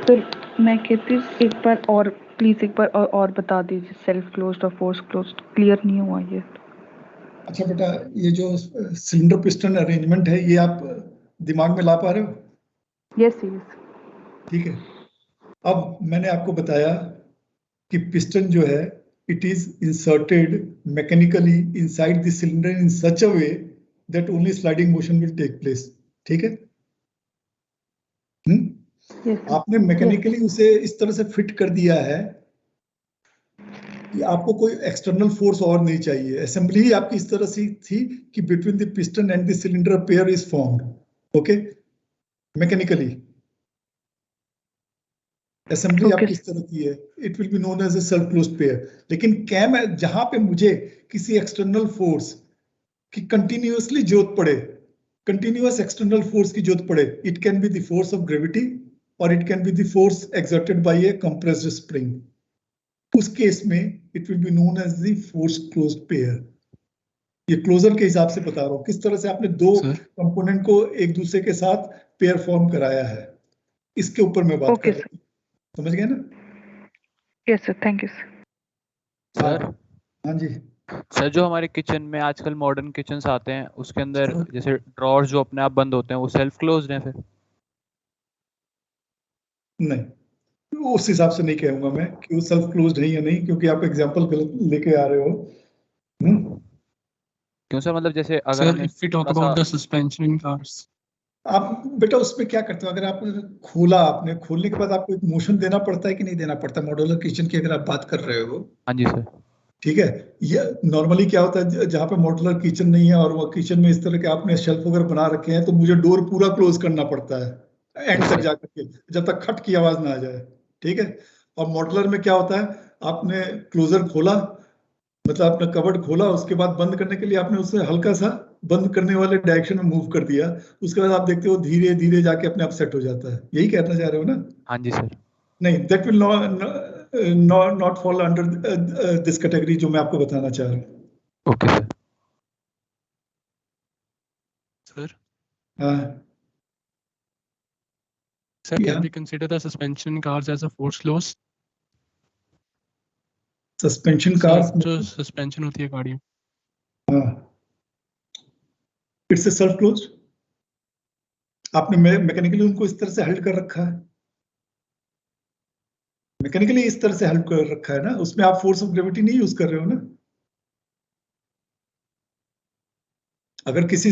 तो मैं कहती एक बार और प्लीज, एक बार और बता दीजिए, सेल्फ क्लोज्ड और फोर्स क्लोज्ड क्लियर नहीं हुआ ये। अच्छा बेटा, ये जो सिलेंडर पिस्टन अरेंजमेंट है ये आप दिमाग में ला पा रहे हो? Yes, yes. ठीक है। अब मैंने आपको बताया कि पिस्टन जो है it is inserted mechanically inside the cylinder in such a way that only sliding motion will take place. ठीक है? Yes, sir. आपने मैकेनिकली उसे इस तरह से फिट कर दिया है कि आपको कोई एक्सटर्नल फोर्स और नहीं चाहिए। असेंबली ही आपकी इस तरह से थी कि between the piston and the cylinder pair is formed. Okay, mechanically assembly Okay. आपकी इस तरह की है, it will be known as a self closed pair. लेकिन कैम जहां पे मुझे किसी एक्सटर्नल फोर्स की कंटिन्यूअसली जरूरत पड़े, कंटिन्यूअस एक्सटर्नल फोर्स की जरूरत पड़े, it can be the force of gravity or it can be the force exerted by a compressed spring. उस केस में it will be known as the force closed pair. ये closure के हिसाब से बता रहा हूं किस तरह से आपने दो कंपोनेंट को एक दूसरे के साथ पेयर फॉर्म कराया है, इसके ऊपर मैं बात Okay, कर रहा हूं। समझ गए ना? Yes, sir. Thank you, sir. Sir हाँ जी। सर जो हमारे किचन में आजकल मॉडर्न किचन्स आते हैं उसके अंदर जैसे ड्रॉअर जो अपने आप बंद होते हैं वो सेल्फ क्लोज्ड हैं फिर? नहीं, उस हिसाब से नहीं कहूंगा मैं कि वो सेल्फ क्लोज्ड है या नहीं, क्योंकि आप एग्जांपल गलत लेके आ रहे हो। क्यों सर, मतलब जैसे अगर Sir, हमें if we talk about the suspension in cars, आप बेटा उसमें क्या करते हो, अगर आप खोला, आपने खोलने के बाद आपको एक मोशन देना पड़ता है कि नहीं देना पड़ता? मॉड्यूलर किचन की अगर आप बात कर रहे हो, हाँ जी सर। ठीक है, ये नॉर्मली क्या होता है जहाँ पे मॉड्यूलर किचन नहीं है और वो किचन में इस तरह के आपने शेल्फ वगैरह बना रखे हैं, तो मुझे डोर पूरा क्लोज करना पड़ता है एंड तक जाकर के, जब तक खट की आवाज ना आ जाए। ठीक है? और मॉड्यूलर में क्या होता है, आपने क्लोजर खोला, मतलब आपने कवर्ड खोला, उसके बाद बंद करने के लिए आपने उसे हल्का सा बंद करने वाले डायरेक्शन में मूव कर दिया, उसके बाद आप देखते हो धीरे धीरे जाके अपने आप सेट हो जाता है। यही कहना चाह रहे हो ना? हाँ जी सर। नहीं, that will not fall under this category जो मैं आपको बताना चाह रहा हूँ। Okay sir. sir, हाँ, sir, Yeah. can we consider the suspension in cars as a force close? Suspension Sir, cars, जो suspension होती है गाड़ी में, हाँ, इट्स ए सेल्फ क्लोज। आपने मैकेनिकली उनको इस तरह से हेल्ड कर रखा है, मैकेनिकली इस तरह से हेल्ड कर रखा है ना, उसमें आप फोर्स ऑफ ग्रेविटी नहीं यूज कर रहे हो ना। अगर किसी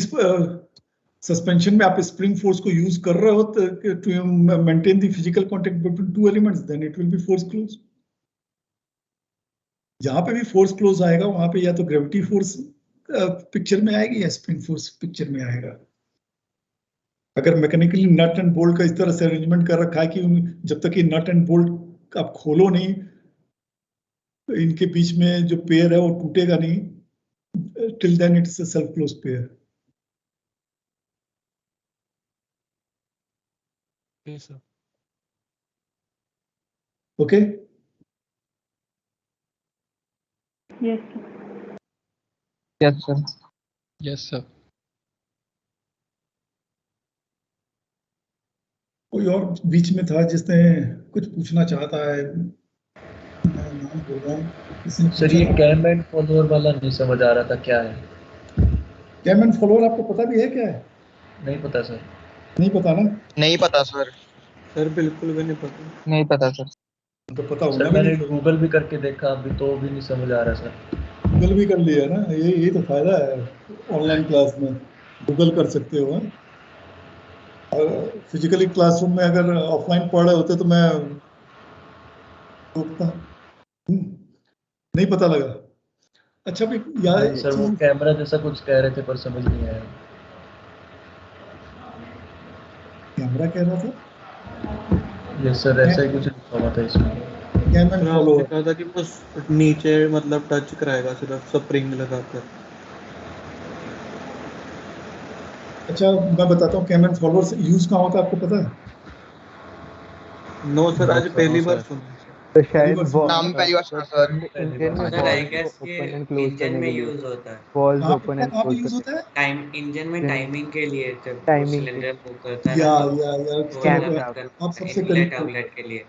सस्पेंशन में आप स्प्रिंग फोर्स को यूज कर रहे हो to maintain the physical contact between two elements, then it will be force close. जहां पे भी फोर्स क्लोज आएगा वहां पे या तो ग्रेविटी फोर्स पिक्चर में आएगी या स्प्रिंग फोर्स पिक्चर में आएगा। अगर मैकेनिकली नट एंड बोल्ट का इस तरह से अरेंजमेंट कर रखा है कि जब तक ये नट एंड बोल्ट आप खोलो नहीं, तो इनके बीच में जो पेयर है वो टूटेगा नहीं, till then it's a self close pair. yes sir. Okay? Yes, sir. Yes, sir. Yes, sir. कोई और बीच में था जिसने कुछ पूछना चाहता है, मैं नाम बोल रहा हूँ। किसी ने सर ये पूछा था। कैम एंड फॉलोअर वाला नहीं समझ आ रहा था क्या है? कैम एंड फॉलोअर आपको पता भी है क्या है? नहीं पता सर। नहीं पता ना? नहीं पता सर। सर बिल्कुल भी नहीं पता। नहीं पता सर। तो पता होना सर भी मैंने नहीं। गूगल भी करके देखा अभी तो भी नहीं समझ आ रहा सर। गूगल भी कर लिया ना, ये तो फायदा है ऑनलाइन क्लास में, गूगल कर सकते हो। फिजिकली क्लासरूम में अगर ऑफलाइन पढ़ रहे होते तो मैं रोकता। नहीं पता लगा। अच्छा भी यार, नहीं सर वो कैमरा जैसा कुछ कह रहे थे पर समझ नहीं आया। कैमरा कह रहा था? यस सर ऐसा ही कुछ लिखा हुआ था इसमें। कैम एंड सर आपने फॉलोअर, कहा था कि बस नीचे मतलब टच कराएगा सिर्फ स्प्रिंग लगाकर। अच्छा मैं बताता हूँ कैम एंड फॉलोअर यूज कहाँ होता है आपको पता है? नो सर आज पहली बार सुना। तो शायद नाम पहली बार सुना सर। इंजन में सर आई valve गेस को ये open and close इंजन करने में के लिए, यूज होता है। valves कहाँ open पे and कहाँ पे close यूज करने होता है? टाइम इंजन में टाइमिंग के लिए जब Timing सिलेंडर मूव करता है या ना या तो Cam अलग shaft, कर आप सबसे इनलेट करीब, आउटलेट के लिए।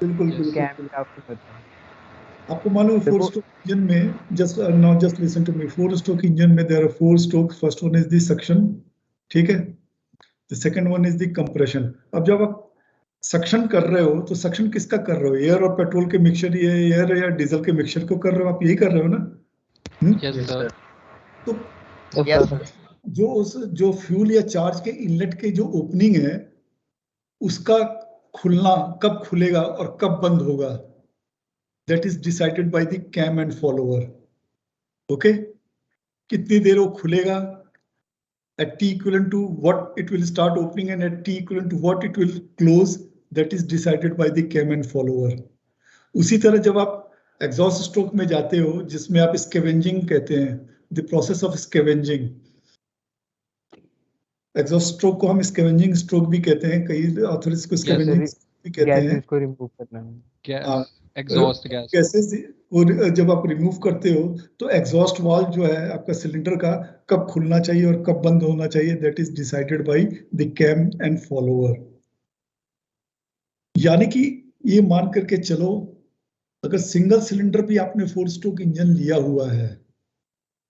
बिल्कुल Yes. बिल्कुल। cam shaft में होता है। आपको मालूम है 4 स्ट्रोक इंजन में just listen to me 4 stroke engine में there are 4 stroke first one is the suction ठीक है the second one is the compression अब जब आप सक्शन कर रहे हो तो सक्शन किसका कर रहे हो एयर और पेट्रोल के मिक्सचर ये एयर या डीजल के मिक्सचर को कर रहे हो आप यही कर रहे हो ना यस सर तो जो फ्यूल या चार्ज के इनलेट के जो ओपनिंग है उसका खुलना कब खुलेगा और कब बंद होगा that is decided by the cam and follower okay कितनी देर वो खुलेगा at t equivalent to what it will start opening and at t equivalent to what it will close that is decided by the cam and follower उसी तरह जब आप exhaust stroke में जाते हो जिसमें आप स्कैवेंजिंग कहते हैं the process of scavenging exhaust stroke को हम स्कैवेंजिंग स्ट्रोक भी कहते हैं कई ऑथर्स को स्कैवेंजिंग भी कहते हैं इसको रिमूव करना है गैस एग्जॉस्ट गैस गैसेस और जब आप रिमूव करते हो तो एग्जॉस्ट वाल्व जो है आपका सिलेंडर का कब खुलना चाहिए और कब बंद होना चाहिए that is decided by the cam and follower यानी कि ये मान करके चलो अगर सिंगल सिलेंडर भी आपने 4 स्ट्रोक इंजन लिया हुआ है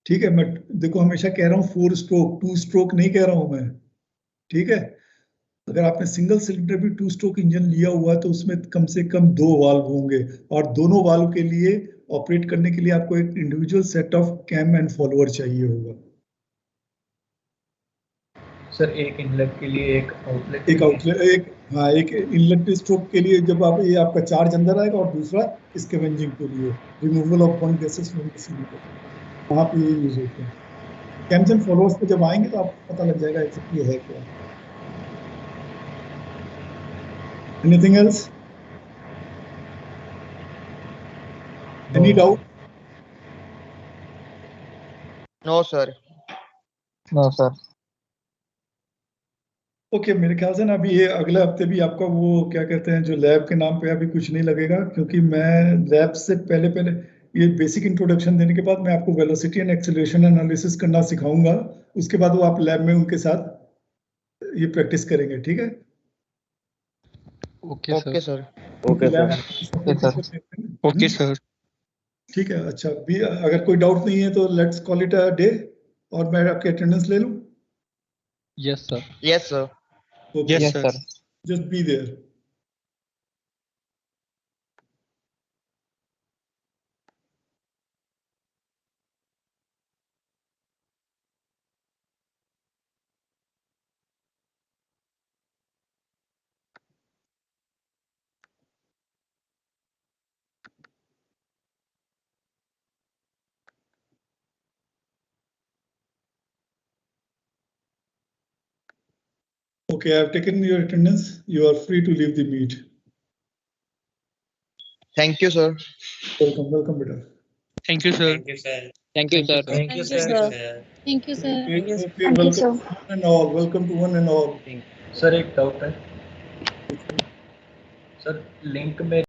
ठीक है मैं देखो हमेशा कह रहा हूं 4 स्ट्रोक 2 स्ट्रोक नहीं कह रहा हूं मैं ठीक है अगर आपने सिंगल सिलेंडर भी 2 स्ट्रोक इंजन लिया हुआ है तो उसमें कम से कम 2 वाल्व होंगे और दोनों वाल्व के लिए ऑपरेट करने के लिए आपको एक individual set of cam and follower चाहिए होगा सर एक इनलेट के लिए एक आउटलेट एक इनलेट स्ट्रोक के लिए जब आप ये आपका चार्ज अंदर आएगा और दूसरा स्कैवेंजिंग के लिए removal of one gases from the cylinder वहां पे ये यूज होते हैं कैम्स एंड फॉलोअर्स पे जब आएंगे तो आपको पता लग जाएगा एक्चुअली है क्या Anything else? Any doubt? No, sir. No sir okay मेरे ख्याल से ना अभी ये अगले हफ्ते भी आपका वो क्या कहते हैं जो लैब के नाम पे अभी कुछ नहीं लगेगा क्योंकि मैं लैब से पहले ये बेसिक इंट्रोडक्शन देने के बाद मैं आपको वेलोसिटी एंड एक्सेलरेशन एनालिसिस करना सिखाऊंगा उसके बाद वो आप लैब में उनके साथ ये प्रैक्टिस करेंगे ठीक है ओके सर ओके सर ठीक है अच्छा भी अगर कोई डाउट नहीं है तो let's call it a day और मैं आपकी अटेंडेंस ले लूं yes sir Yes, sir. Yes sir just be there Okay, I have taken your attendance. You are free to leave the meet. Thank you, sir. Welcome, beta. Thank you sir Thank you, sir. Thank you, sir. Thank you, sir. Thank you, sir. Okay, welcome to one and all. Welcome to one and all. Sir एक doubt है sir link में